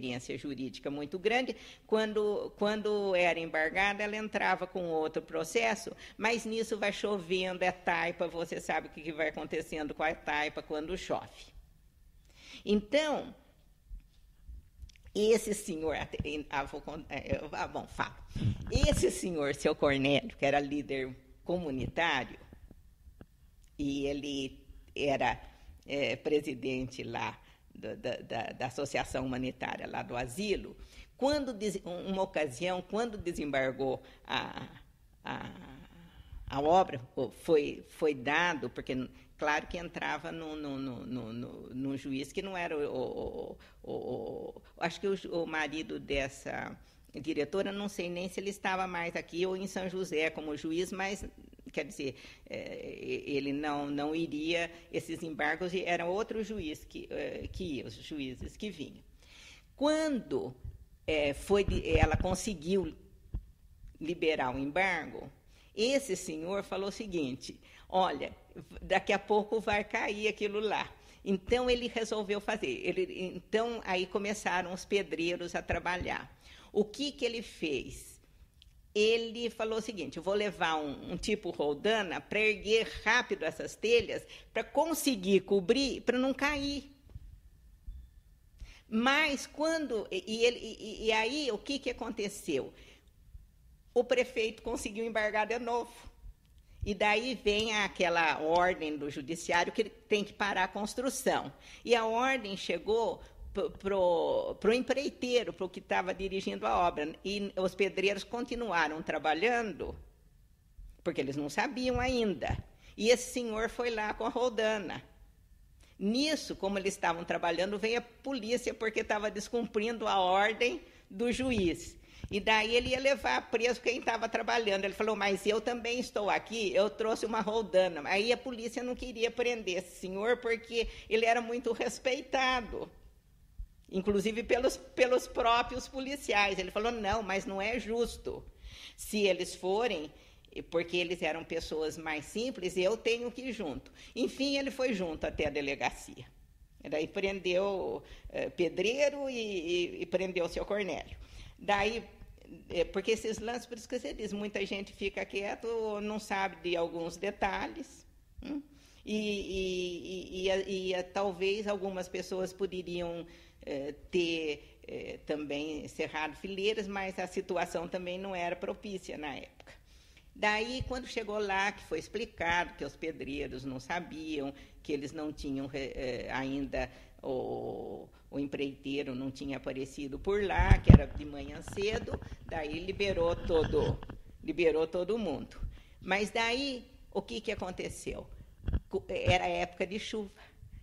experiência jurídica muito grande. Quando era embargada, ela entrava com outro processo, mas nisso vai chovendo, é taipa, você sabe o que vai acontecendo com a taipa quando chove. Então, esse senhor, falo. Esse senhor, seu Cornélio, que era líder comunitário, e ele era presidente lá da Associação Humanitária lá do Asilo, uma ocasião, quando desembargou a obra, foi dado, porque claro que entrava num juiz que não era acho que o marido dessa diretora, não sei nem se ele estava mais aqui ou em São José como juiz, mas, quer dizer, ele não iria, esses embargos, era outro juiz que ia, os juízes que vinham. Quando ela conseguiu liberar o embargo, esse senhor falou o seguinte: olha, daqui a pouco vai cair aquilo lá. Então, ele resolveu fazer. Então, aí começaram os pedreiros a trabalhar. O que ele fez? Ele falou o seguinte: eu vou levar um tipo roldana para erguer rápido essas telhas, para conseguir cobrir, para não cair. Mas quando... E aí, o que aconteceu? O prefeito conseguiu embargar de novo. E daí vem aquela ordem do judiciário que tem que parar a construção. E a ordem chegou para o empreiteiro, para o que estava dirigindo a obra. E os pedreiros continuaram trabalhando, porque eles não sabiam ainda. E esse senhor foi lá com a roldana. Nisso, como eles estavam trabalhando, veio a polícia, porque estava descumprindo a ordem do juiz. E daí ele ia levar preso quem estava trabalhando. Ele falou: mas eu também estou aqui, eu trouxe uma roldana. Aí a polícia não queria prender esse senhor, porque ele era muito respeitado, inclusive pelos próprios policiais. Ele falou: não, mas não é justo. Se eles forem, porque eles eram pessoas mais simples, eu tenho que ir junto. Enfim, ele foi junto até a delegacia. Daí prendeu pedreiro e prendeu o seu Cornélio. Daí, porque esses lances, por isso que você diz, muita gente fica quieto, não sabe de alguns detalhes, e talvez algumas pessoas poderiam ter também cerrado fileiras, mas a situação também não era propícia na época. Daí, quando chegou lá, que foi explicado que os pedreiros não sabiam, que eles não tinham ainda, o empreiteiro não tinha aparecido por lá, que era de manhã cedo, daí liberou todo mundo. Mas daí, o que aconteceu? Era época de chuva,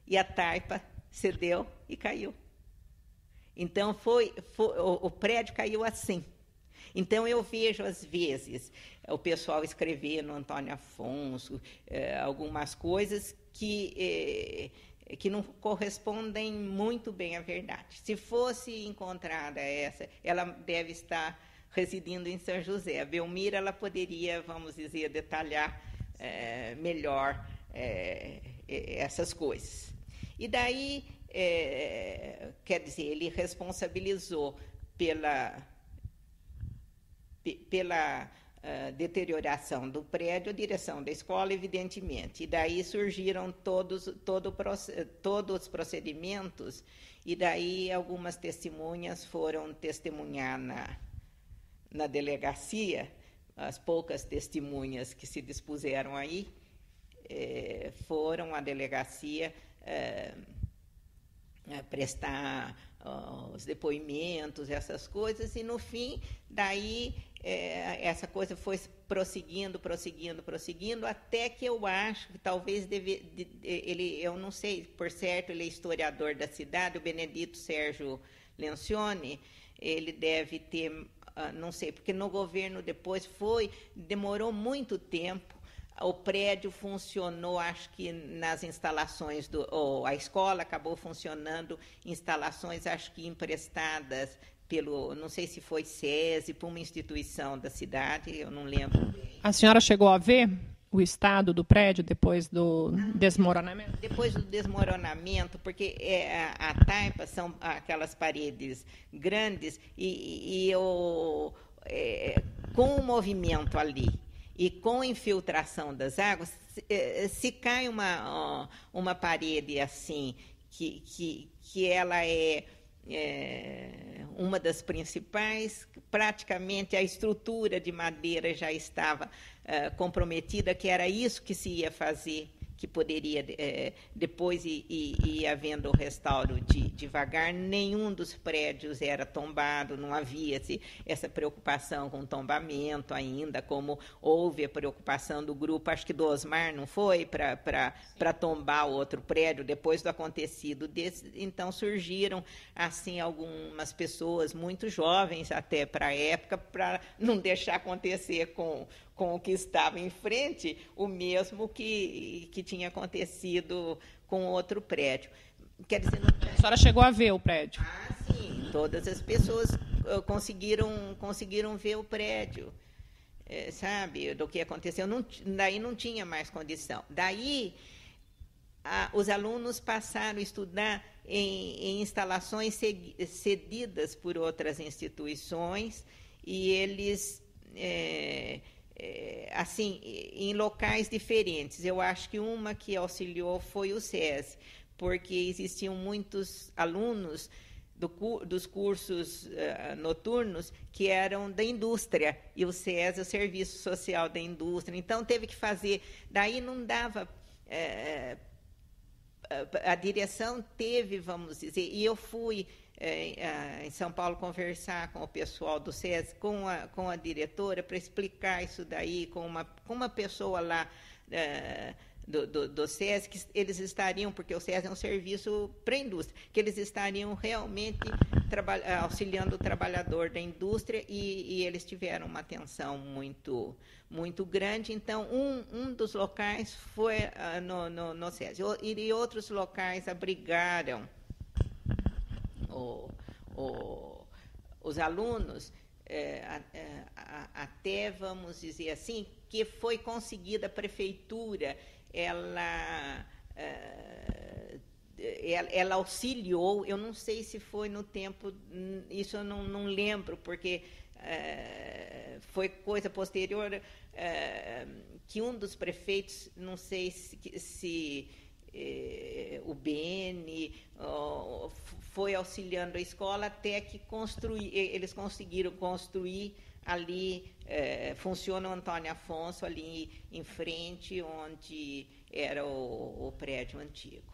e a taipa cedeu e caiu. Então, o prédio caiu assim. Então, eu vejo, às vezes, o pessoal escrever no Antônio Afonso algumas coisas que não correspondem muito bem à verdade. Se fosse encontrada ela deve estar residindo em São José. A Belmira, ela poderia, vamos dizer, detalhar melhor essas coisas. E daí, quer dizer, ele responsabilizou pela deterioração do prédio, a direção da escola, evidentemente. E daí surgiram todos os procedimentos, e daí algumas testemunhas foram testemunhar na delegacia. As poucas testemunhas que se dispuseram aí foram à delegacia prestar os depoimentos, essas coisas, e no fim, daí essa coisa foi prosseguindo, até que eu acho que talvez eu não sei, por certo, ele é historiador da cidade, o Benedito Sérgio Lencioni, ele deve ter, não sei, porque no governo depois demorou muito tempo. O prédio funcionou, acho que nas instalações a escola acabou funcionando, instalações, acho que emprestadas não sei se foi SESI, por uma instituição da cidade, eu não lembro bem. A senhora chegou a ver? o estado do prédio depois do desmoronamento? Depois do desmoronamento, porque a taipa são aquelas paredes grandes com o movimento ali e com a infiltração das águas, se cai uma parede assim, que ela é uma das principais, praticamente a estrutura de madeira já estava comprometida, que era isso que se ia fazer, que poderia depois ir havendo o restauro devagar. Nenhum dos prédios era tombado, não havia essa preocupação com tombamento ainda, como houve a preocupação do grupo, acho que do Osmar, não foi, para tombar o outro prédio depois do acontecido desse. Então surgiram assim algumas pessoas muito jovens até para a época, para não deixar acontecer com o que estava em frente, o mesmo que tinha acontecido com outro prédio. Quer dizer, a senhora chegou a ver o prédio? Ah, sim. Todas as pessoas conseguiram ver o prédio, sabe, do que aconteceu. Daí não tinha mais condição. Daí os alunos passaram a estudar em instalações cedidas por outras instituições e eles assim, em locais diferentes. Eu acho que uma que auxiliou foi o SESI, porque existiam muitos alunos dos cursos noturnos que eram da indústria, e o SESI, o Serviço Social da Indústria. Então, teve que fazer. Daí não dava. A direção teve, vamos dizer, e eu fui em São Paulo conversar com o pessoal do SESI, com a diretora, para explicar isso daí, com uma pessoa lá do SESI, que eles estariam, porque o SESI é um serviço para a indústria, que eles estariam realmente auxiliando o trabalhador da indústria, e eles tiveram uma atenção muito, muito grande. Então, um dos locais foi no SESI, e outros locais abrigaram os alunos, até, vamos dizer assim, que foi conseguida a prefeitura, ela auxiliou, eu não sei se foi no tempo, isso eu não lembro, porque foi coisa posterior, que um dos prefeitos, não sei se o Beni foi auxiliando a escola até que eles conseguiram construir ali, funciona o Antônio Afonso ali em frente, onde era o prédio antigo.